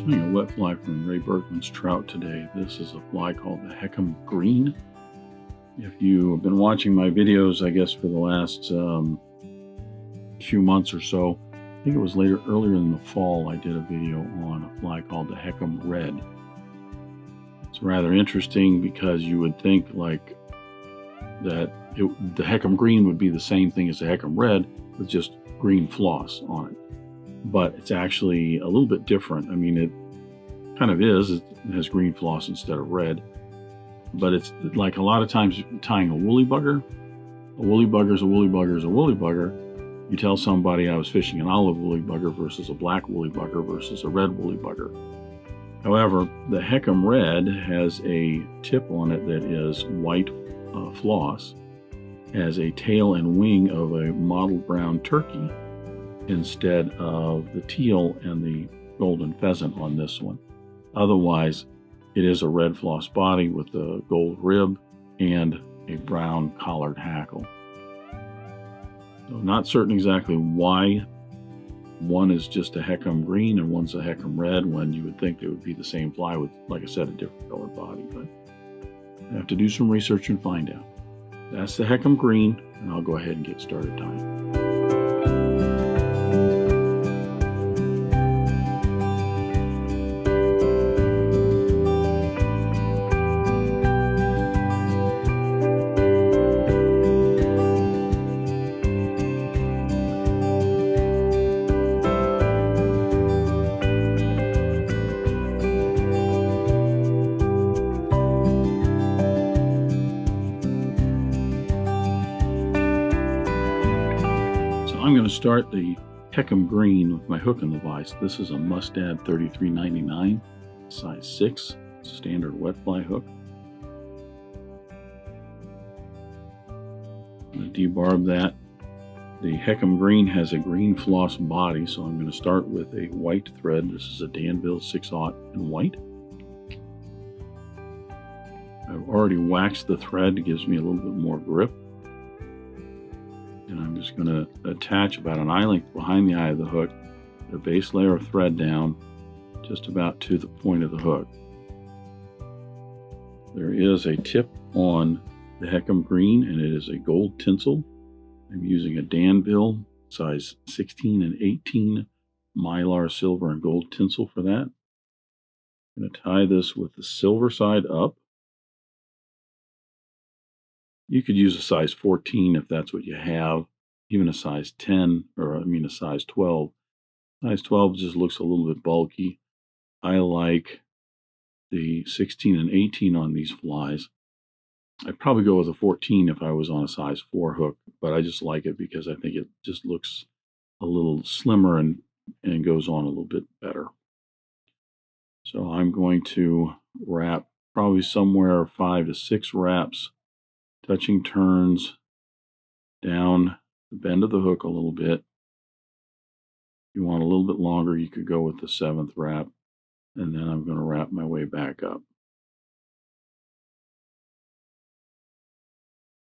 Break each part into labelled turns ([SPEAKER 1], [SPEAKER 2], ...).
[SPEAKER 1] Doing a wet fly from Ray Bergman's Trout today. This is a fly called the Heckham Green. If you have been watching my videos, I guess for the last few months or so, I think it was earlier in the fall, I did a video on a fly called the Heckham Red. It's rather interesting because you would think like that the Heckham Green would be the same thing as the Heckham Red with just green floss on it. But it's actually a little bit different. I mean, it kind of is. It has green floss instead of red. But it's like a lot of times tying a woolly bugger. A woolly bugger is a woolly bugger is a woolly bugger. You tell somebody I was fishing an olive woolly bugger versus a black woolly bugger versus a red woolly bugger. However, the Heckham Red has a tip on it that is white floss, has a tail and wing of a mottled brown turkey instead of the teal and the golden pheasant on this one. Otherwise, it is a red floss body with a gold rib and a brown collared hackle. So not certain exactly why one is just a Heckham Green and one's a Heckham Red when you would think they would be the same fly with, like I said, a different colored body. But I have to do some research and find out. That's the Heckham Green, and I'll go ahead and get started tying. I'm going to start the Heckham Green with my hook in the vise. This is a Mustad 3399, size 6, standard wet fly hook. I'm going to debarb that. The Heckham Green has a green floss body, so I'm going to start with a white thread. This is a Danville 6/0 in white. I've already waxed the thread. It gives me a little bit more grip. And I'm just going to attach about an eye length behind the eye of the hook, a base layer of thread down just about to the point of the hook. There is a tip on the Heckham Green, and it is a gold tinsel. I'm using a Danville size 16 and 18 Mylar silver and gold tinsel for that. I'm going to tie this with the silver side up. You could use a size 14 if that's what you have, even a size 10, or a size 12. Size 12 just looks a little bit bulky. I like the 16 and 18 on these flies. I'd probably go with a 14 if I was on a size 4 hook, but I just like it because I think it just looks a little slimmer and goes on a little bit better. So I'm going to wrap probably somewhere 5 to 6 wraps, touching turns down the bend of the hook a little bit. If you want a little bit longer, you could go with the 7th wrap, and then I'm going to wrap my way back up.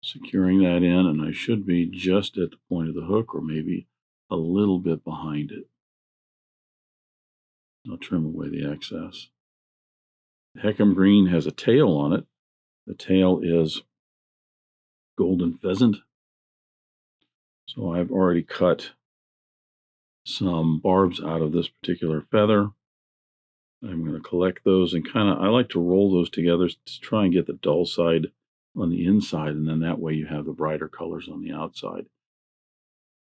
[SPEAKER 1] Securing that in, and I should be just at the point of the hook or maybe a little bit behind it. I'll trim away the excess. The Heckham Green has a tail on it. The tail is golden pheasant. So I've already cut some barbs out of this particular feather. I'm going to collect those and I like to roll those together to try and get the dull side on the inside, and then that way you have the brighter colors on the outside.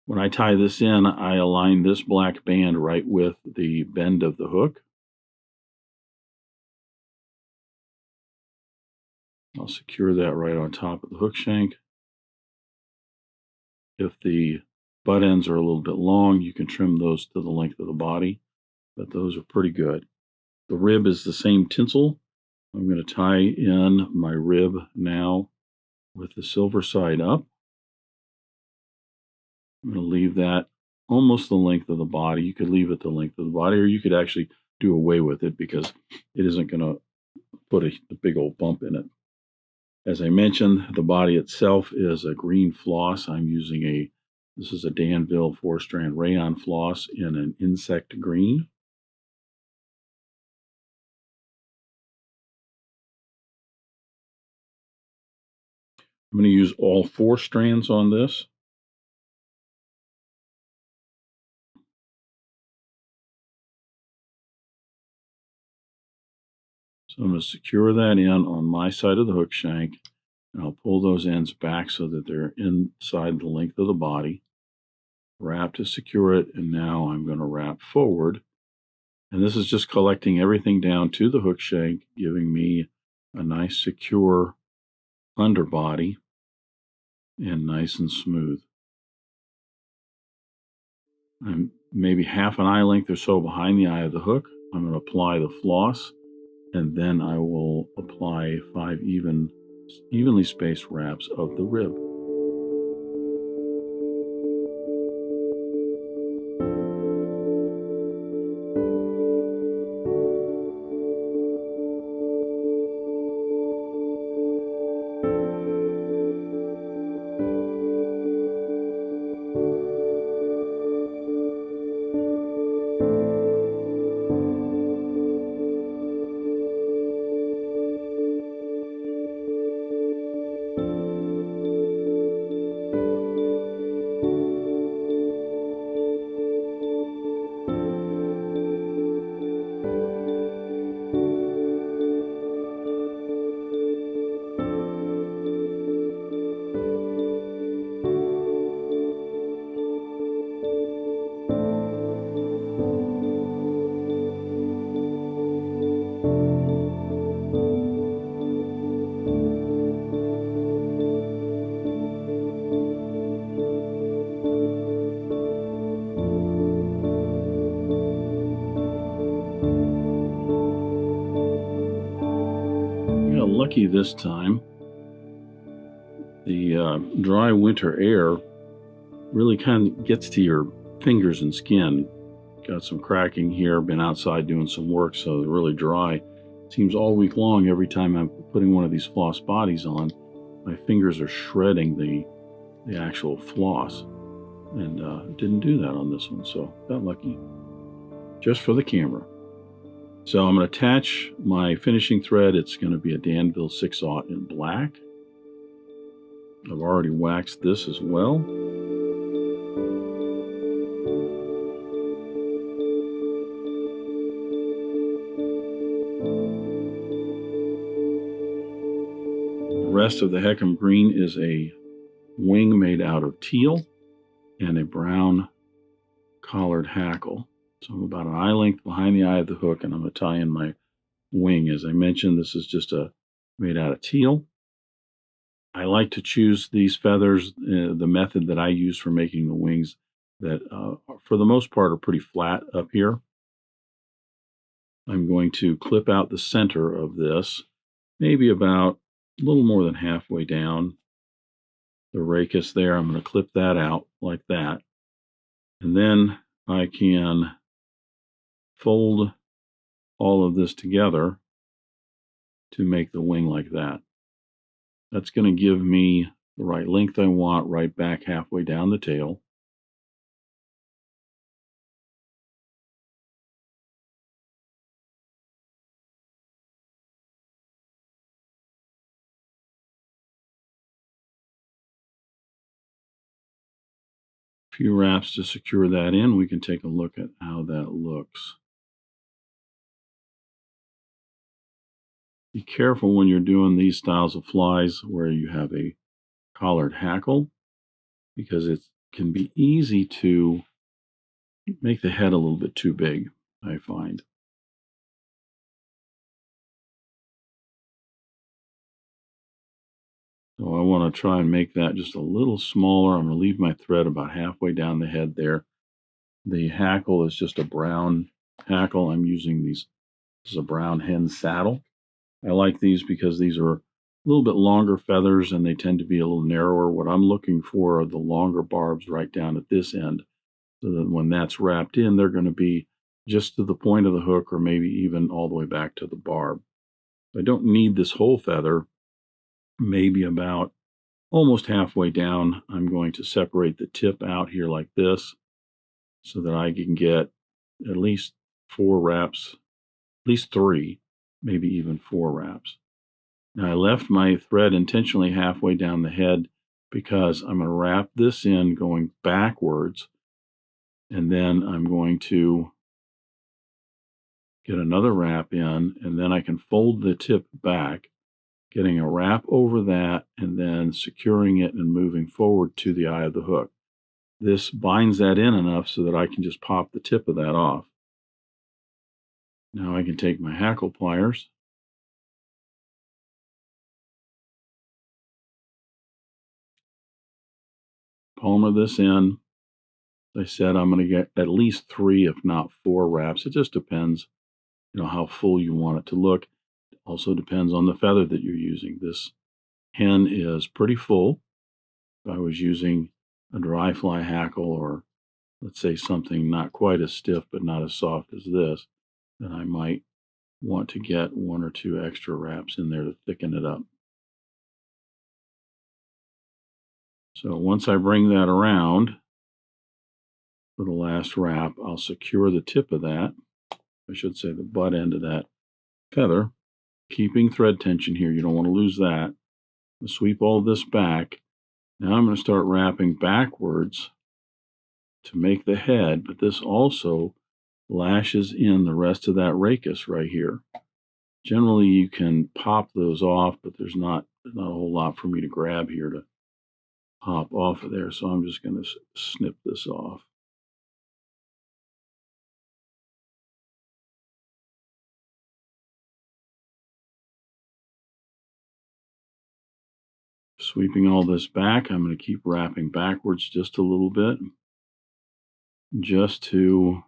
[SPEAKER 1] When I tie this in, I align this black band right with the bend of the hook. I'll secure that right on top of the hook shank. If the butt ends are a little bit long, you can trim those to the length of the body, but those are pretty good. The rib is the same tinsel. I'm going to tie in my rib now with the silver side up. I'm going to leave that almost the length of the body. You could leave it the length of the body, or you could actually do away with it because it isn't going to put a big old bump in it. As I mentioned, the body itself is a green floss. I'm using this is a Danville 4-strand Rayon floss in an insect green. I'm going to use all 4 strands on this. So I'm going to secure that in on my side of the hook shank, and I'll pull those ends back so that they're inside the length of the body. Wrap to secure it, and now I'm going to wrap forward. And this is just collecting everything down to the hook shank, giving me a nice secure underbody and nice and smooth. I'm maybe half an eye length or so behind the eye of the hook. I'm going to apply the floss, and then I will apply 5 evenly spaced wraps of the rib. Lucky this time. The dry winter air really kind of gets to your fingers and skin. Got some cracking here, been outside doing some work, so they're really dry. Seems all week long, every time I'm putting one of these floss bodies on, my fingers are shredding the actual floss. And didn't do that on this one, so got lucky. Just for the camera. So I'm going to attach my finishing thread. It's going to be a Danville 6/0 in black. I've already waxed this as well. The rest of the Heckham Green is a wing made out of teal and a brown collared hackle. So I'm about an eye length behind the eye of the hook, and I'm going to tie in my wing. As I mentioned, this is just made out of teal. I like to choose these feathers, the method that I use for making the wings that, for the most part, are pretty flat up here. I'm going to clip out the center of this, maybe about a little more than halfway down the rachis there. I'm going to clip that out like that. And then I can fold all of this together to make the wing like that. That's going to give me the right length I want right back halfway down the tail. A few wraps to secure that in. We can take a look at how that looks. Be careful when you're doing these styles of flies where you have a collared hackle, because it can be easy to make the head a little bit too big, I find. So I want to try and make that just a little smaller. I'm going to leave my thread about halfway down the head there. The hackle is just a brown hackle. I'm using this is a brown hen saddle. I like these because these are a little bit longer feathers and they tend to be a little narrower. What I'm looking for are the longer barbs right down at this end, so that when that's wrapped in, they're going to be just to the point of the hook, or maybe even all the way back to the barb. I don't need this whole feather, maybe about almost halfway down. I'm going to separate the tip out here like this so that I can get at least 4 wraps, at least 3, maybe even 4 wraps. Now I left my thread intentionally halfway down the head because I'm going to wrap this in going backwards, and then I'm going to get another wrap in, and then I can fold the tip back, getting a wrap over that, and then securing it and moving forward to the eye of the hook. This binds that in enough so that I can just pop the tip of that off. Now I can take my hackle pliers, palmer this in. As I said, I'm going to get at least 3, if not 4 wraps. It just depends, how full you want it to look. It also depends on the feather that you're using. This hen is pretty full. If I was using a dry fly hackle, or let's say something not quite as stiff but not as soft as this, then I might want to get 1 or 2 extra wraps in there to thicken it up. So once I bring that around for the last wrap, I'll secure the tip of that, I should say the butt end of that feather, keeping thread tension here. You don't want to lose that. I'll sweep all this back. Now I'm going to start wrapping backwards to make the head, but this also lashes in the rest of that rachis right here. Generally you can pop those off, but there's not a whole lot for me to grab here to pop off of there, so I'm just going to snip this off. Sweeping all this back, I'm going to keep wrapping backwards just a little bit, just to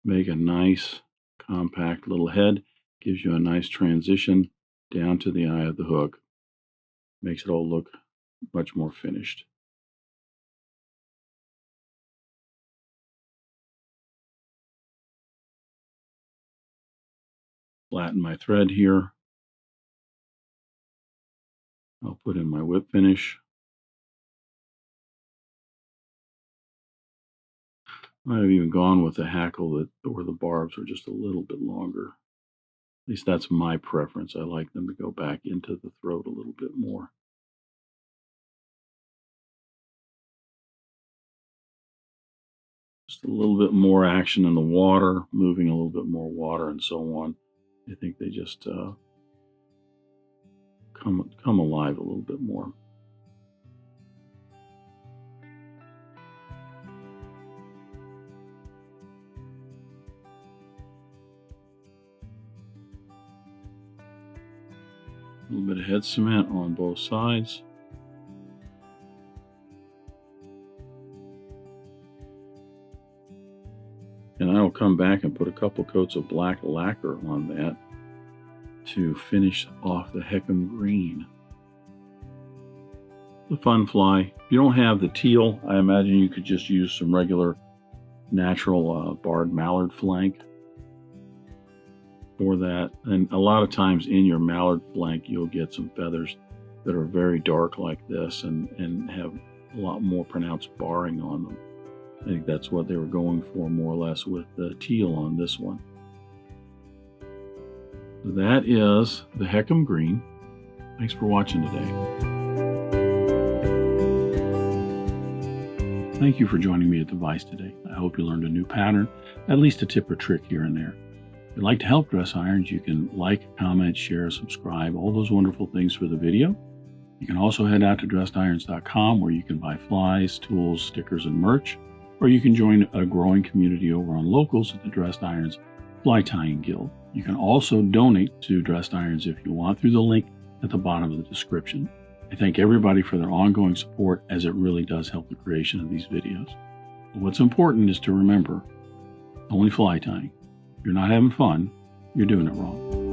[SPEAKER 1] make a nice compact little head. Gives you a nice transition down to the eye of the hook. Makes it all look much more finished. Flatten my thread here. I'll put in my whip finish. Might have even gone with a hackle where the barbs are just a little bit longer. At least that's my preference. I like them to go back into the throat a little bit more. Just a little bit more action in the water, moving a little bit more water and so on. I think they just come alive a little bit more. A little bit of head cement on both sides. And I will come back and put a couple coats of black lacquer on that to finish off the Heckham Green. The fun fly. If you don't have the teal, I imagine you could just use some regular natural barred mallard flank for that. And a lot of times in your mallard flank, you'll get some feathers that are very dark like this and have a lot more pronounced barring on them. I think that's what they were going for more or less with the teal on this one. So that is the Heckham Green. Thanks for watching today. Thank you for joining me at the Vise today. I hope you learned a new pattern, at least a tip or trick here and there. If you'd like to help Dress Irons, you can like, comment, share, subscribe, all those wonderful things for the video. You can also head out to dressedirons.com where you can buy flies, tools, stickers, and merch, or you can join a growing community over on Locals at the Dressed Irons Fly Tying Guild. You can also donate to Dressed Irons if you want through the link at the bottom of the description. I thank everybody for their ongoing support, as it really does help the creation of these videos. But what's important is to remember, only fly tying. If you're not having fun, you're doing it wrong.